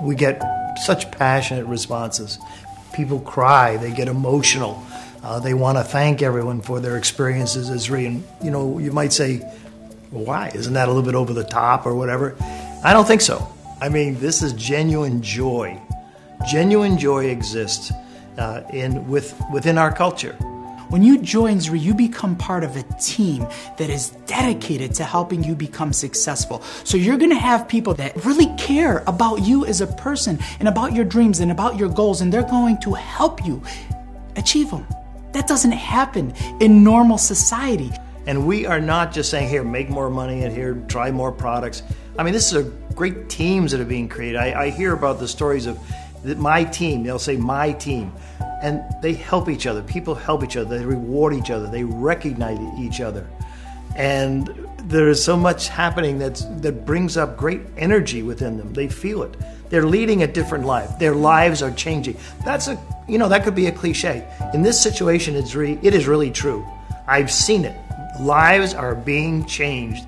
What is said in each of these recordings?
We get such passionate responses. People cry, they get emotional. They want to thank everyone for their experiences as Zrii. And, you might say, well, why? Isn't that a little bit over the top or whatever? I don't think so. I mean, this is genuine joy. Genuine joy exists within our culture. When you join Zrii, you become part of a team that is dedicated to helping you become successful. So you're going to have people that really care about you as a person and about your dreams and about your goals, and they're going to help you achieve them. That doesn't happen in normal society. And we are not just saying, here, make more money, and here, try more products. I mean, this is great teams that are being created. I hear about the stories of my team. They'll say, my team. And they help each other. People help each other. They reward each other. They recognize each other. And there is so much happening that brings up great energy within them. They feel it. They're leading a different life. Their lives are changing. That could be a cliche. In this situation at Zrii, it is really true. I've seen it. Lives are being changed.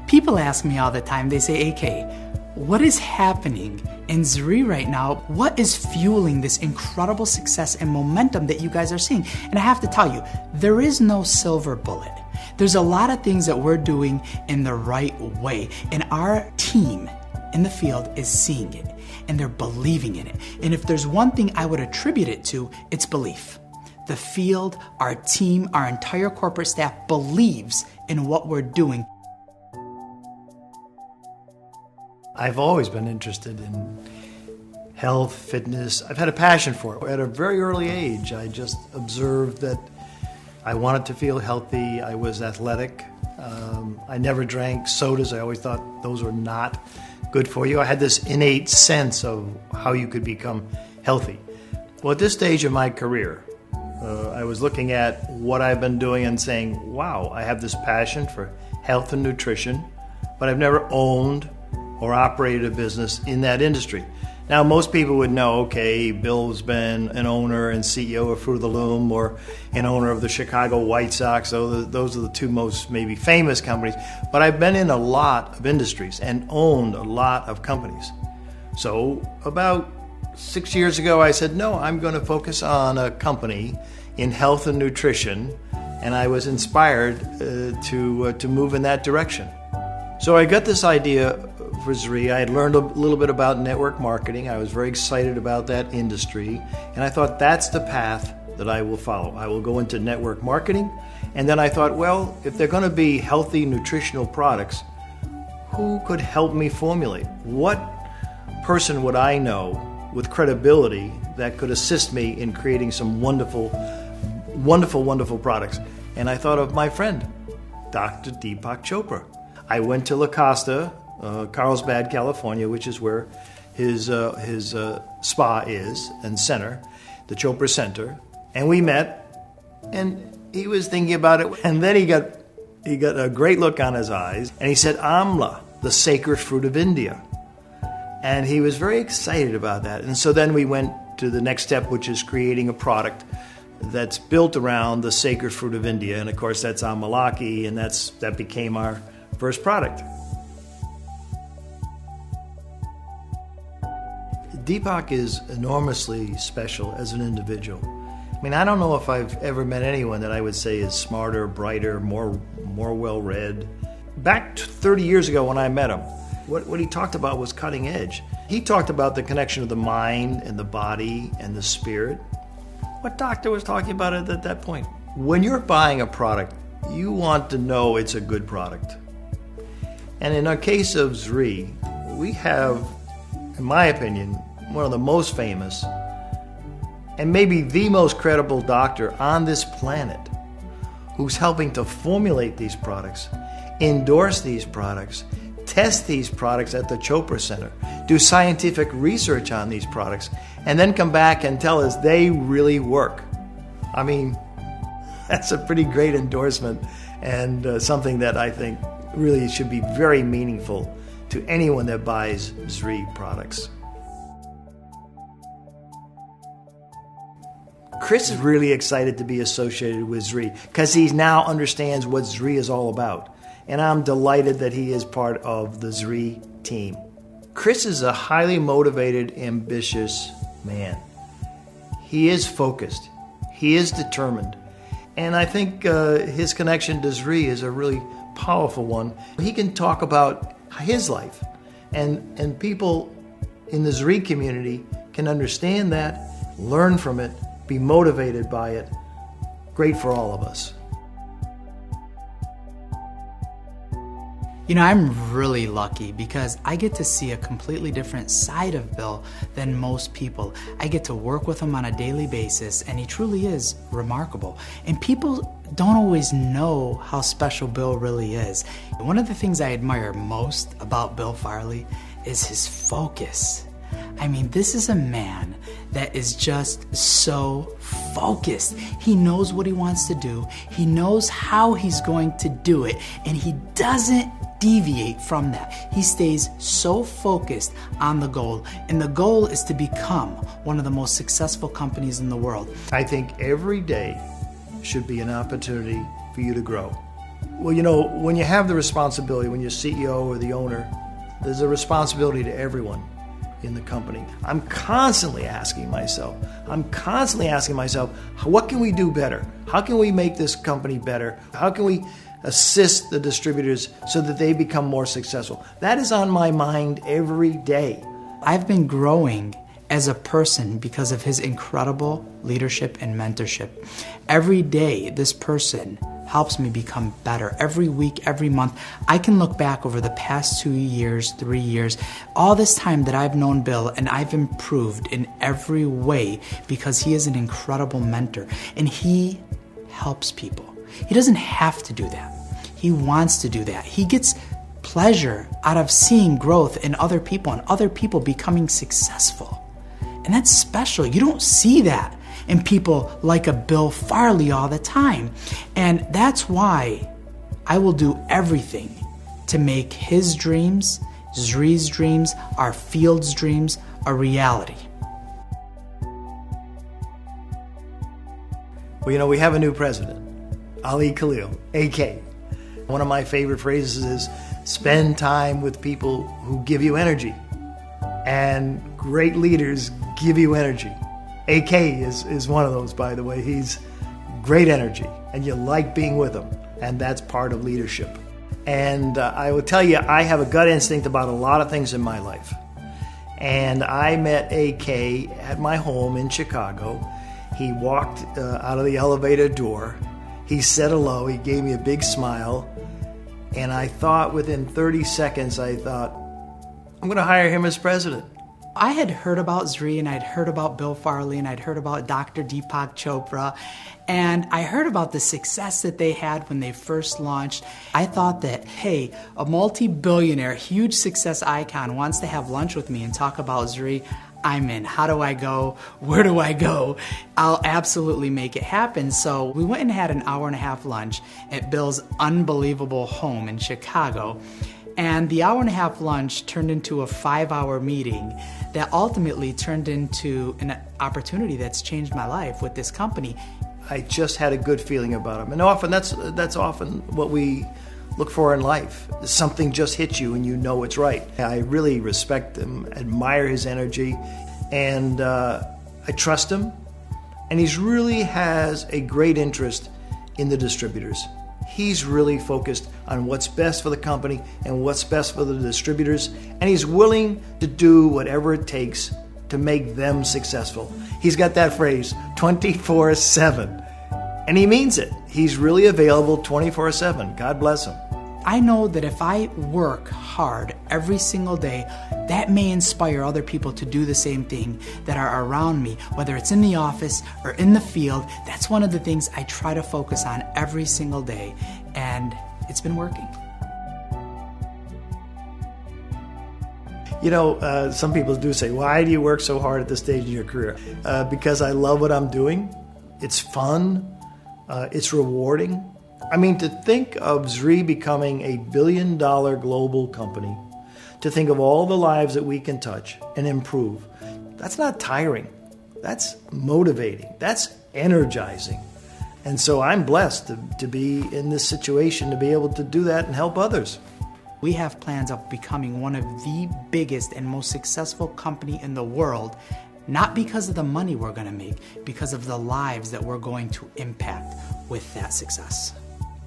People ask me all the time, they say, AK, what is happening in Zrii right now? What is fueling this incredible success and momentum that you guys are seeing? And I have to tell you, there is no silver bullet. There's a lot of things that we're doing in the right way, and our team in the field is seeing it, and they're believing in it. And if there's one thing I would attribute it to, it's belief. The field, our team, our entire corporate staff believes in what we're doing. I've always been interested in health, fitness. I've had a passion for it. At a very early age, I just observed that I wanted to feel healthy. I was athletic. I never drank sodas. I always thought those were not good for you. I had this innate sense of how you could become healthy. Well, at this stage of my career, I was looking at what I've been doing and saying, wow, I have this passion for health and nutrition, but I've never owned or operated a business in that industry. Now, most people would know, okay, Bill's been an owner and CEO of Fruit of the Loom or an owner of the Chicago White Sox. So those are the two most maybe famous companies. But I've been in a lot of industries and owned a lot of companies. So about 6 years ago, I said, no, I'm going to focus on a company in health and nutrition. And I was inspired to move in that direction. So I got this idea for Zrii. I had learned a little bit about network marketing. I was very excited about that industry. And I thought that's the path that I will follow. I will go into network marketing. And then I thought, well, if they're going to be healthy nutritional products, who could help me formulate? What person would I know with credibility that could assist me in creating some wonderful, wonderful, wonderful products? And I thought of my friend, Dr. Deepak Chopra. I went to La Costa, Carlsbad, California, which is where his spa is and center, the Chopra Center, and we met, and he was thinking about it, and then he got a great look on his eyes, and he said, Amla, the sacred fruit of India. And he was very excited about that. And so then we went to the next step, which is creating a product that's built around the sacred fruit of India. And of course, that's Amalaki, and that became our first product. Deepak is enormously special as an individual. I mean, I don't know if I've ever met anyone that I would say is smarter, brighter, more well-read. Back 30 years ago when I met him, what he talked about was cutting edge. He talked about the connection of the mind and the body and the spirit. What doctor was talking about it at that point? When you're buying a product, you want to know it's a good product. And in our case of Zrii, we have, in my opinion, one of the most famous and maybe the most credible doctor on this planet who's helping to formulate these products, endorse these products, test these products at the Chopra Center, do scientific research on these products, and then come back and tell us they really work. I mean, that's a pretty great endorsement and something that I think really should be very meaningful to anyone that buys Zrii products. Chris is really excited to be associated with Zrii because he now understands what Zrii is all about. And I'm delighted that he is part of the Zrii team. Chris is a highly motivated, ambitious man. He is focused. He is determined. And I think his connection to Zrii is a really powerful one. He can talk about his life, and people in the Zrii community can understand that, learn from it, be motivated by it. Great for all of us. You know, I'm really lucky because I get to see a completely different side of Bill than most people. I get to work with him on a daily basis, and he truly is remarkable. And people don't always know how special Bill really is. One of the things I admire most about Bill Farley is his focus. I mean, this is a man that is just so focused. He knows what he wants to do. He knows how he's going to do it, and he doesn't deviate from that. He stays so focused on the goal, and the goal is to become one of the most successful companies in the world. I think every day should be an opportunity for you to grow. Well, you know, when you have the responsibility, when you're CEO or the owner, there's a responsibility to everyone in the company. I'm constantly asking myself, what can we do better? How can we make this company better? How can we assist the distributors so that they become more successful? That is on my mind every day. I've been growing as a person because of his incredible leadership and mentorship. Every day, this person helps me become better. Every week, every month, I can look back over the past 2 years, 3 years, all this time that I've known Bill, and I've improved in every way because he is an incredible mentor, and he helps people. He doesn't have to do that. He wants to do that. He gets pleasure out of seeing growth in other people and other people becoming successful. And that's special. You don't see that in people like a Bill Farley all the time. And that's why I will do everything to make his dreams, Zrii's dreams, our field's dreams a reality. Well, you know, we have a new president, Ali Khalil, AK. One of my favorite phrases is, spend time with people who give you energy. And great leaders give you energy. AK is one of those, by the way. He's great energy, and you like being with him, and that's part of leadership. And I will tell you, I have a gut instinct about a lot of things in my life. And I met AK at my home in Chicago. He walked out of the elevator door. He said hello. He gave me a big smile. And I thought within 30 seconds, I'm going to hire him as president. I had heard about Zrii, and I'd heard about Bill Farley, and I'd heard about Dr. Deepak Chopra, and I heard about the success that they had when they first launched. I thought that, hey, a multi-billionaire, huge success icon wants to have lunch with me and talk about Zrii. I'm in. How do I go? Where do I go? I'll absolutely make it happen. So we went and had an hour-and-a-half lunch at Bill's unbelievable home in Chicago. And the hour-and-a-half lunch turned into a 5-hour meeting that ultimately turned into an opportunity that's changed my life with this company. I just had a good feeling about him. And often that's often what we look for in life. Something just hits you and you know it's right. I really respect him, admire his energy, and I trust him. And he really has a great interest in the distributors. He's really focused on what's best for the company and what's best for the distributors, and he's willing to do whatever it takes to make them successful. He's got that phrase, 24/7, and he means it. He's really available 24/7. God bless him. I know that if I work hard every single day, that may inspire other people to do the same thing that are around me, whether it's in the office or in the field. That's one of the things I try to focus on every single day, and it's been working. You know, some people do say, why do you work so hard at this stage in your career? Because I love what I'm doing. It's fun. It's rewarding. I mean, to think of Zrii becoming a billion-dollar global company, to think of all the lives that we can touch and improve, that's not tiring. That's motivating. That's energizing. And so I'm blessed to be in this situation, to be able to do that and help others. We have plans of becoming one of the biggest and most successful company in the world, not because of the money we're going to make, because of the lives that we're going to impact with that success.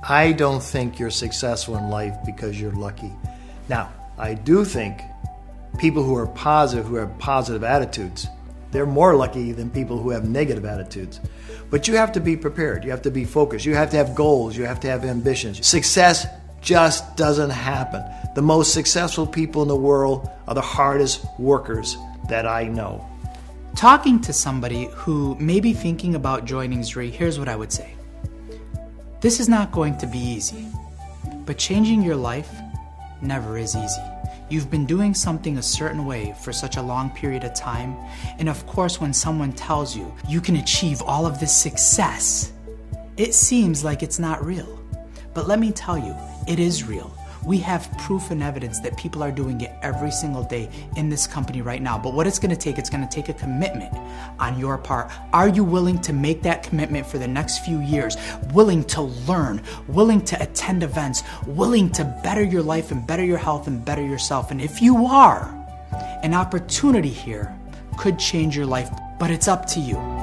I don't think you're successful in life because you're lucky. Now, I do think people who are positive, who have positive attitudes, they're more lucky than people who have negative attitudes. But you have to be prepared. You have to be focused. You have to have goals. You have to have ambitions. Success just doesn't happen. The most successful people in the world are the hardest workers that I know. Talking to somebody who may be thinking about joining Zrii, here's what I would say. This is not going to be easy, but changing your life never is easy. You've been doing something a certain way for such a long period of time, and of course when someone tells you you can achieve all of this success, it seems like it's not real. But let me tell you, it is real. We have proof and evidence that people are doing it every single day in this company right now. But what it's going to take a commitment on your part. Are you willing to make that commitment for the next few years? Willing to learn, willing to attend events, willing to better your life and better your health and better yourself? And if you are, an opportunity here could change your life, but it's up to you.